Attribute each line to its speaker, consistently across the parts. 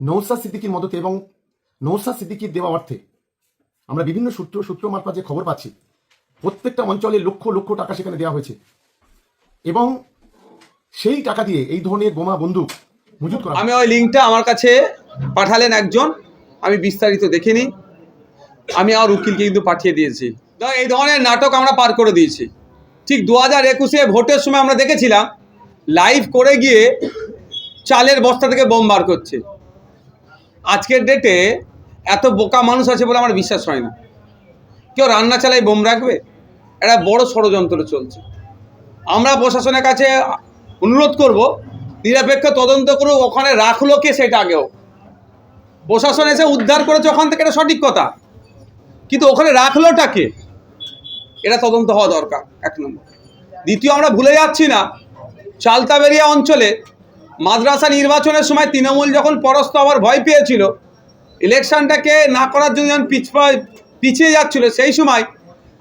Speaker 1: নৌসাদ সিদ্দিকীর মদতে এবং নৌসাদ সিদ্দিকীর দেওয়া অর্থে আমরা বিভিন্ন সূত্র মারফত যে খবর পাচ্ছি, প্রত্যেকটা অঞ্চলে লক্ষ লক্ষ টাকা সেখানে দেওয়া হয়েছে এবং সেই টাকা দিয়ে এই ধরনের বোমা বন্দুক মজুত করা।
Speaker 2: আমি ওই লিঙ্কটা আমার কাছে পাঠালেন একজন, আমি বিস্তারিত দেখিনি, আমি আমার উকিলকে কিন্তু পাঠিয়ে দিয়েছি। এই ধরনের নাটক আমরা পার করে দিয়েছি। ঠিক 2021-এ ভোটের সময় আমরা দেখেছিলাম লাইভ করে গিয়ে চালের বস্তা থেকে বোম বার করছে। আজকের ডেটে এত বোকা মানুষ আছে বলে আমার বিশ্বাস হয় না। কেউ রান্না চালায় বোম রাখবে? একটা বড় ষড়যন্ত্র চলছে। আমরা প্রশাসনের কাছে অনুরোধ করব, নিরপেক্ষ তদন্ত করুক, ওখানে রাখলো কে সেটা আগেও। প্রশাসন এসে উদ্ধার করেছে ওখান থেকে, এটা সঠিক কথা, কিন্তু ওখানে রাখলোটা কে, এটা তদন্ত হওয়া দরকার, এক নম্বর। দ্বিতীয়, আমরা ভুলে যাচ্ছি না চালতাবেরিয়া অঞ্চলে মাদ্রাসা নির্বাচনের সময় তৃণমূল যখন পরস্ত আবার ভয় পেয়েছিল, ইলেকশনটাকে না করার জন্য যখন পিছিয়ে যাচ্ছিল, সেই সময়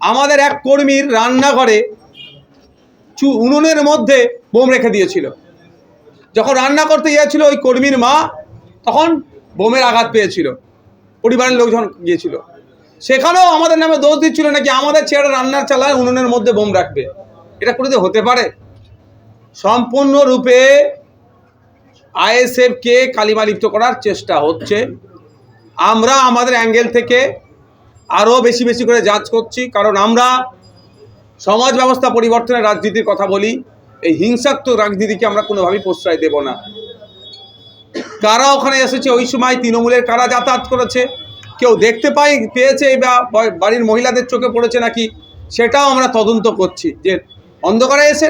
Speaker 2: আমাদের এক কর্মীর রান্নাঘরে উনুনের মধ্যে বোম রেখে দিয়েছিল। যখন রান্না করতে গিয়েছিল ওই কর্মীর মা, তখন বোমের আঘাত পেয়েছিল, পরিবারের লোকজন গিয়েছিল, সেখানেও আমাদের নামে দোষ দিচ্ছিল নাকি আমাদের ছেড়ে রান্নার চালায় উনুনের মধ্যে বোম রাখবে। এটা করে হতে পারে? সম্পূর্ণরূপে আইএসএফকে কালিমালিপ্ত করার চেষ্টা হচ্ছে। আমরা আমাদের অ্যাঙ্গেল থেকে আরও বেশি বেশি করে যাচ করছি, কারণ আমরা সমাজ ব্যবস্থা পরিবর্তনের রাজনীতির কথা বলি। এই হিংসাত্মক রাজনীতিকে আমরা কোনোভাবেই প্রশ্রয় দেব না। কারা ওখানে এসেছে ওই সময়, তৃণমূলের কারা যাতায়াত করেছে, কেউ দেখতে পেয়েছে বা বাড়ির মহিলাদের চোখে পড়েছে নাকি, সেটাও আমরা তদন্ত করছি। যে অন্ধকারে এসে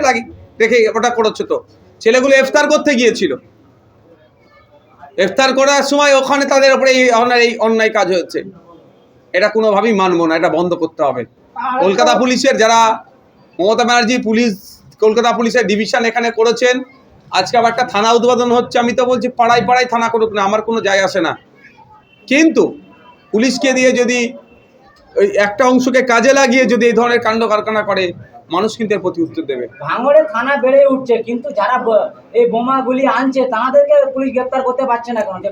Speaker 2: রেখে ওটা করেছে, তো ছেলেগুলো ইফতার করতে গিয়েছিল, ইফতার করার সময় ওখানে তাদের উপরে এই অন্যায় কাজ হয়েছে। এটা কোনোভাবেই মানব না, এটা বন্ধ করতে হবে। কলকাতা পুলিশের যারা, মমতা ব্যানার্জি পুলিশ, কলকাতা পুলিশের ডিভিশন এখানে করেছেন, আজকে আবার একটা থানা উদ্বোধন হচ্ছে। আমি তো বলছি পাড়ায় পাড়ায় থানা করুক না, আমার কোনো যায় আসে না, কিন্তু পুলিশকে দিয়ে যদি ওই একটা অংশকে কাজে লাগিয়ে যদি এই ধরনের কাণ্ড কারখানা করে, মানুষ কিন্তু এর প্রতি উত্তর দেবে।
Speaker 3: ভাঙড়ে থানা বেড়ে উঠছে, কিন্তু যারা এই বোমাগুলি আনছে তাদেরকে পুলিশ গ্রেফতার করতে পারছে না। কারণ যে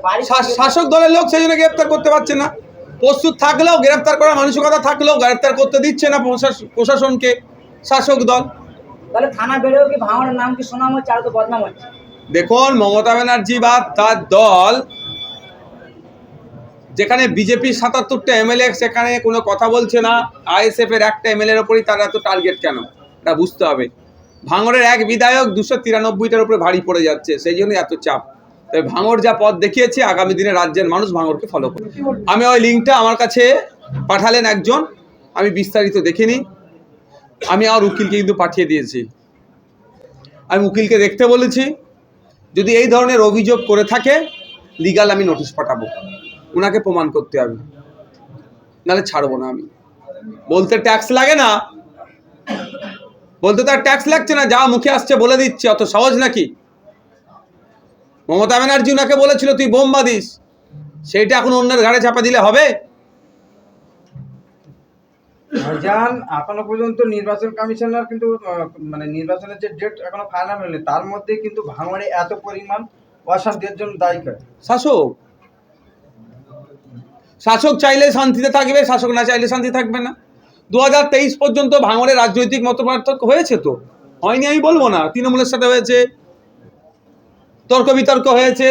Speaker 2: শাসক দলের লোক সেই জন্য গ্রেফতার করতে পারছে না। প্রস্তুত থাকলেও, গ্রেফতার করার মানসিকতা থাকলেও গ্রেফতার করতে দিচ্ছে না প্রশাসনকে শাসক দল।
Speaker 3: তাহলে থানা বেড়েও কি ভাঙড়ের নাম কি সুনাম হচ্ছে, আর তো বদনাম হচ্ছে?
Speaker 2: দেখুন, মমতা ব্যানার্জি বা তার দল, যেখানে বিজেপির 77টা এমএলএ সেখানে কোনো কথা বলছে না, আইএসএফ এর একটা এমএলএর ওপরই তারা এত টার্গেট কেন, এটা বুঝতে হবে। ভাঙড়ের এক বিধায়ক 293টার উপরে ভারী পড়ে যাচ্ছে, সেই জন্য এত চাপ। তবে ভাঙড় যা পথ দেখিয়েছে, আগামী দিনে রাজ্যের মানুষ ভাঙড়কে ফলো করবে। আমি ওই লিঙ্কটা আমার কাছে পাঠালেন একজন, আমি বিস্তারিত দেখিনি, আমি আমার উকিলকে কিন্তু পাঠিয়ে দিয়েছি। আমি উকিলকে দেখতে বলেছি, যদি এই ধরনের অভিযোগ করে থাকে লিগাল আমি নোটিশ পাঠাবো, ওনাকে প্রমাণ করতে হবে, নাহলে ছাড়বো না। আমি বলতে ট্যাক্স লাগে না, বলতে তো আর ট্যাক্স লাগছে না, যা মুখে আসছে বলে দিচ্ছে, অত সহজ নাকি? মমতা ব্যানার্জি ওনাকে বলেছিল তুই বোম বাঁধিস, সেইটা এখন অন্যের ঘাড়ে চাপা দিলে হবে?
Speaker 4: এখনো পর্যন্ত নির্বাচন কমিশনার কিন্তু মানে নির্বাচনের যে ডেট এখনো ফাইনাল হয়নি, তার মধ্যে কিন্তু ভাঙড়ে এত পরিমাণ অশান্তির জন্য দায়ী করে
Speaker 2: শাসক। শাসক চাইলে শান্তিতে থাকবে, শাসক না চাইলে শান্তি থাকবে না। 2023 পর্যন্ত ভাঙড়ে রাজনৈতিক মতপার্থক্য হয়েছে, তো হয়নি আমি বলবো না, তৃণমূলের সাথে হয়েছে, তর্ক বিতর্ক হয়েছে,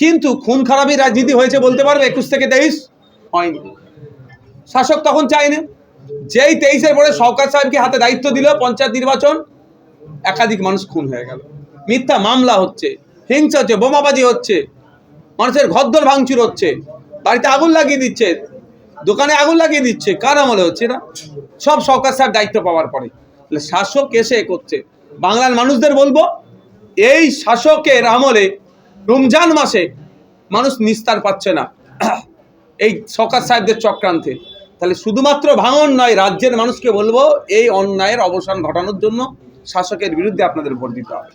Speaker 2: কিন্তু খুন খারাপি রাজনীতি হয়েছে বলতে পারবে 21 থেকে 23? হয়নি। শাসক তখন চায়নি। যেই 23-এর পরে শওকত সাহেবকে হাতে দায়িত্ব দিল, পঞ্চায়েত নির্বাচন, একাধিক মানুষ খুন হয়ে গেল, মিথ্যা মামলা হচ্ছে, হিংসা হচ্ছে, বোমাবাজি হচ্ছে, মানুষের ঘরদোর ভাঙচুর হচ্ছে, বাড়িতে আগুন লাগিয়ে দিচ্ছে, দোকানে আগুন লাগিয়ে দিচ্ছে। কার আমলে হচ্ছে না? সব শওকত সাহেব দায়িত্ব পাওয়ার পরে। শাসক এসে করছে। বাংলার মানুষদের বলবো, এই শাসকের আমলে রমজান মাসে মানুষ নিস্তার পাচ্ছে না এই শওকত সাহেবদের চক্রান্তে। তাহলে শুধুমাত্র ভাঙন নয়, রাজ্যের মানুষকে বলবো এই অন্যায়ের অবসান ঘটানোর জন্য শাসকের বিরুদ্ধে আপনাদের ভোট দিতে হবে।